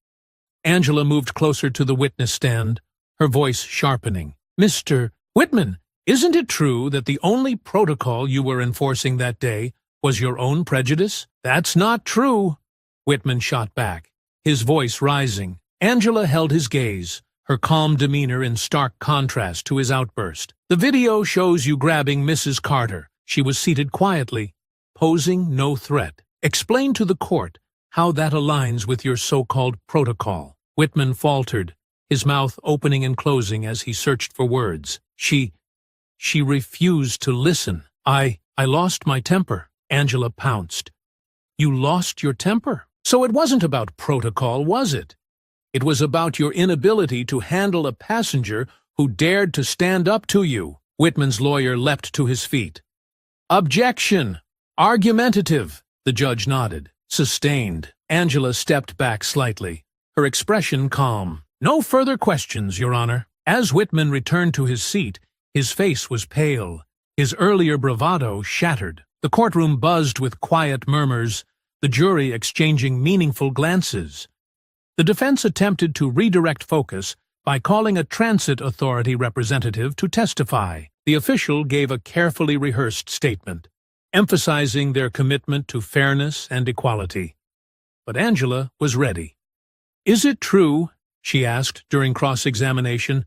Angela moved closer to the witness stand, her voice sharpening. Mr. Whitman, isn't it true that the only protocol you were enforcing that day was your own prejudice? That's not true, Whitman shot back, his voice rising. Angela held his gaze, her calm demeanor in stark contrast to his outburst. The video shows you grabbing Mrs. Carter. She was seated quietly, posing no threat. Explain to the court how that aligns with your so-called protocol. Whitman faltered, his mouth opening and closing as he searched for words. She refused to listen. I lost my temper. Angela pounced. You lost your temper? So it wasn't about protocol, was it? It was about your inability to handle a passenger who dared to stand up to you. Whitman's lawyer leapt to his feet. Objection! Argumentative! The judge nodded. Sustained. Angela stepped back slightly, her expression calm. No further questions, Your Honor. As Whitman returned to his seat, his face was pale, his earlier bravado shattered. The courtroom buzzed with quiet murmurs, the jury exchanging meaningful glances. The defense attempted to redirect focus by calling a transit authority representative to testify. The official gave a carefully rehearsed statement, emphasizing their commitment to fairness and equality. But Angela was ready. Is it true, she asked during cross-examination,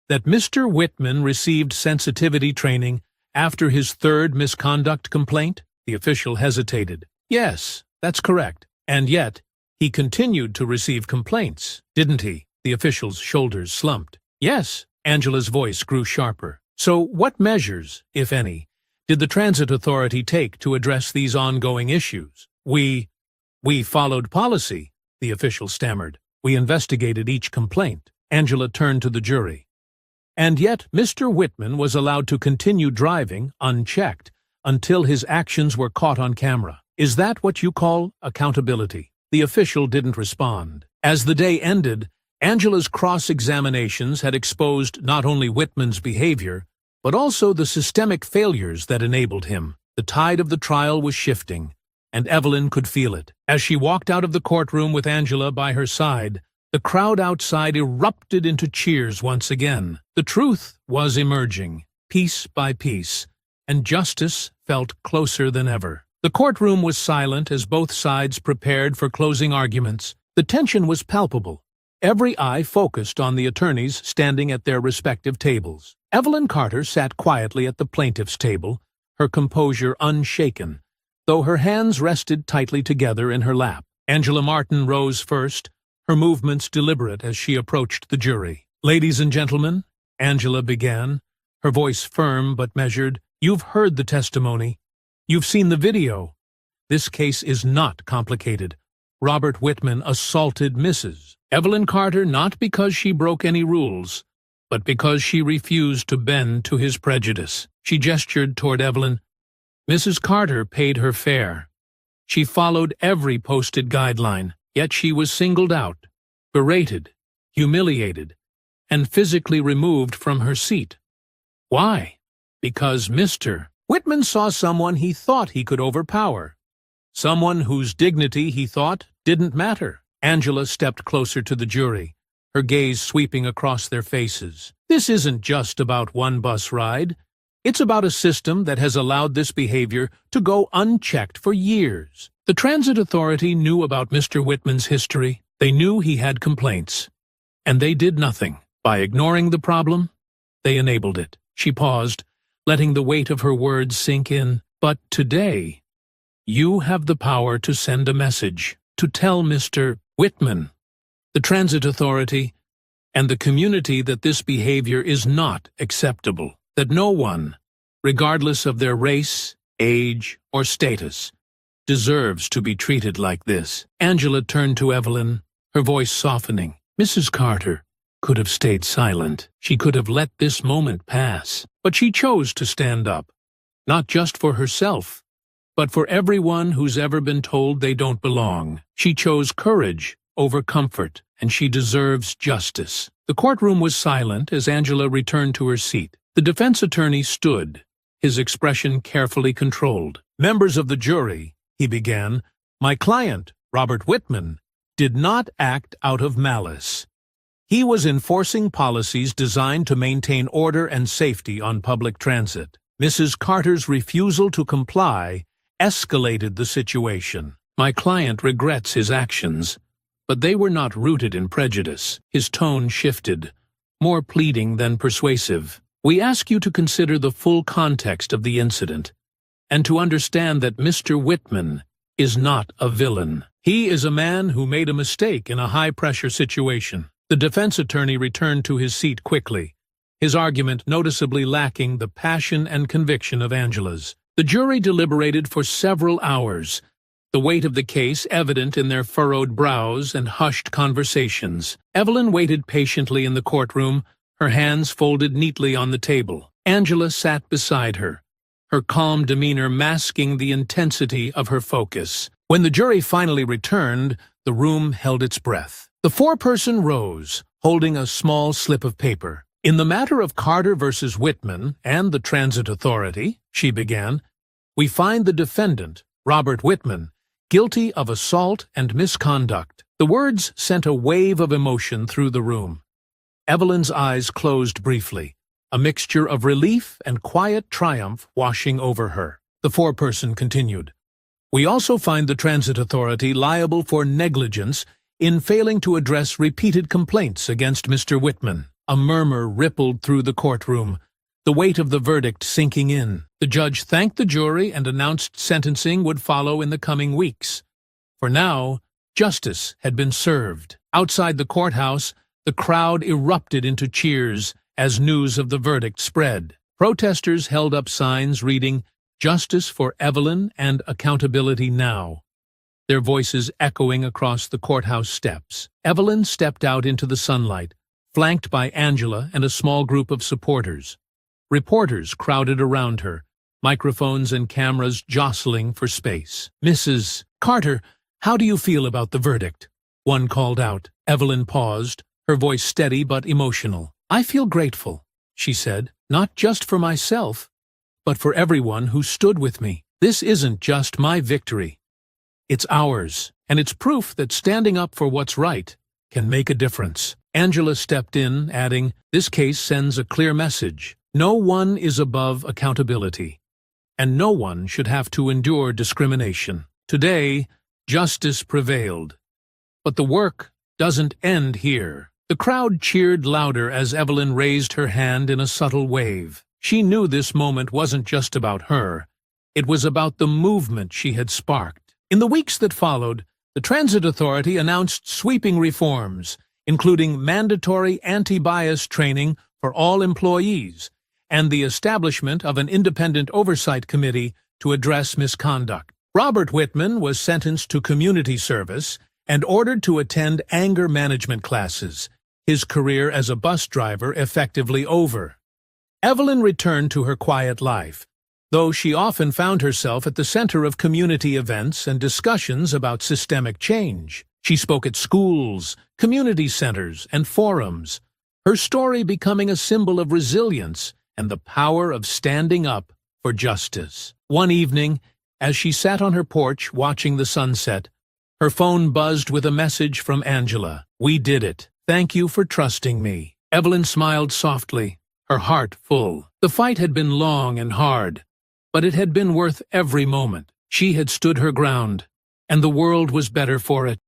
that Mr. Whitman received sensitivity training after his third misconduct complaint? The official hesitated. Yes, that's correct. And yet, he continued to receive complaints, didn't he? The official's shoulders slumped. Yes, Angela's voice grew sharper. So what measures, if any, did the transit authority take to address these ongoing issues? We followed policy, the official stammered. We investigated each complaint. Angela turned to the jury. And yet Mr. Whitman was allowed to continue driving, unchecked, until his actions were caught on camera. Is that what you call accountability? The official didn't respond. As the day ended, Angela's cross-examinations had exposed not only Whitman's behavior, but also the systemic failures that enabled him. The tide of the trial was shifting, and Evelyn could feel it. As she walked out of the courtroom with Angela by her side, the crowd outside erupted into cheers once again. The truth was emerging, piece by piece, and justice felt closer than ever. The courtroom was silent as both sides prepared for closing arguments. The tension was palpable, every eye focused on the attorneys standing at their respective tables. Evelyn Carter sat quietly at the plaintiff's table, her composure unshaken, though her hands rested tightly together in her lap. Angela Martin rose first, her movements deliberate as she approached the jury. Ladies and gentlemen, Angela began, her voice firm but measured, you've heard the testimony. You've seen the video. This case is not complicated. Robert Whitman assaulted Mrs. Evelyn Carter not because she broke any rules, but because she refused to bend to his prejudice. She gestured toward Evelyn. Mrs. Carter paid her fare. She followed every posted guideline, yet she was singled out, berated, humiliated, and physically removed from her seat. Why? Because Mr. Whitman saw someone he thought he could overpower, someone whose dignity he thought didn't matter. Angela stepped closer to the jury, her gaze sweeping across their faces. This isn't just about one bus ride. It's about a system that has allowed this behavior to go unchecked for years. The transit authority knew about Mr. Whitman's history. They knew he had complaints. And they did nothing. By ignoring the problem, they enabled it. She paused, letting the weight of her words sink in. But today, you have the power to send a message, to tell Mr. Whitman, the transit authority, and the community that this behavior is not acceptable, that no one, regardless of their race, age, or status, deserves to be treated like this. Angela turned to Evelyn, her voice softening. Mrs. Carter could have stayed silent. She could have let this moment pass. But she chose to stand up, not just for herself, but for everyone who's ever been told they don't belong. She chose courage over comfort, and she deserves justice. The courtroom was silent as Angela returned to her seat. The defense attorney stood, his expression carefully controlled. Members of the jury, he began, my client, Robert Whitman, did not act out of malice. He was enforcing policies designed to maintain order and safety on public transit. Mrs. Carter's refusal to comply escalated the situation. My client regrets his actions, but they were not rooted in prejudice. His tone shifted, more pleading than persuasive. We ask you to consider the full context of the incident, and to understand that Mr. Whitman is not a villain. He is a man who made a mistake in a high-pressure situation. The defense attorney returned to his seat quickly, his argument noticeably lacking the passion and conviction of Angela's. The jury deliberated for several hours, the weight of the case evident in their furrowed brows and hushed conversations. Evelyn waited patiently in the courtroom, her hands folded neatly on the table. Angela sat beside her, her calm demeanor masking the intensity of her focus. When the jury finally returned, the room held its breath. The foreperson rose, holding a small slip of paper. In the matter of Carter versus Whitman and the Transit Authority, she began, we find the defendant, Robert Whitman, guilty of assault and misconduct. The words sent a wave of emotion through the room. Evelyn's eyes closed briefly, a mixture of relief and quiet triumph washing over her. The foreperson continued, we also find the Transit Authority liable for negligence in failing to address repeated complaints against Mr. Whitman. A murmur rippled through the courtroom, the weight of the verdict sinking in. The judge thanked the jury and announced sentencing would follow in the coming weeks. For now, justice had been served. Outside the courthouse, the crowd erupted into cheers as news of the verdict spread. Protesters held up signs reading, Justice for Evelyn and Accountability Now, their voices echoing across the courthouse steps. Evelyn stepped out into the sunlight, flanked by Angela and a small group of supporters. Reporters crowded around her, microphones and cameras jostling for space. Mrs. Carter, how do you feel about the verdict? One called out. Evelyn paused, her voice steady but emotional. I feel grateful, she said, not just for myself, but for everyone who stood with me. This isn't just my victory. It's ours, and it's proof that standing up for what's right can make a difference. Angela stepped in, adding, this case sends a clear message. No one is above accountability, and no one should have to endure discrimination. Today, justice prevailed. But the work doesn't end here. The crowd cheered louder as Evelyn raised her hand in a subtle wave. She knew this moment wasn't just about her. It was about the movement she had sparked. In the weeks that followed, the Transit Authority announced sweeping reforms, including mandatory anti-bias training for all employees and the establishment of an independent oversight committee to address misconduct. Robert Whitman was sentenced to community service and ordered to attend anger management classes, his career as a bus driver effectively over. Evelyn returned to her quiet life, though she often found herself at the center of community events and discussions about systemic change. She spoke at schools, community centers, and forums, her story becoming a symbol of resilience and the power of standing up for justice. One evening, as she sat on her porch watching the sunset, her phone buzzed with a message from Angela. We did it. Thank you for trusting me. Evelyn smiled softly, her heart full. The fight had been long and hard, but it had been worth every moment. She had stood her ground, and the world was better for it.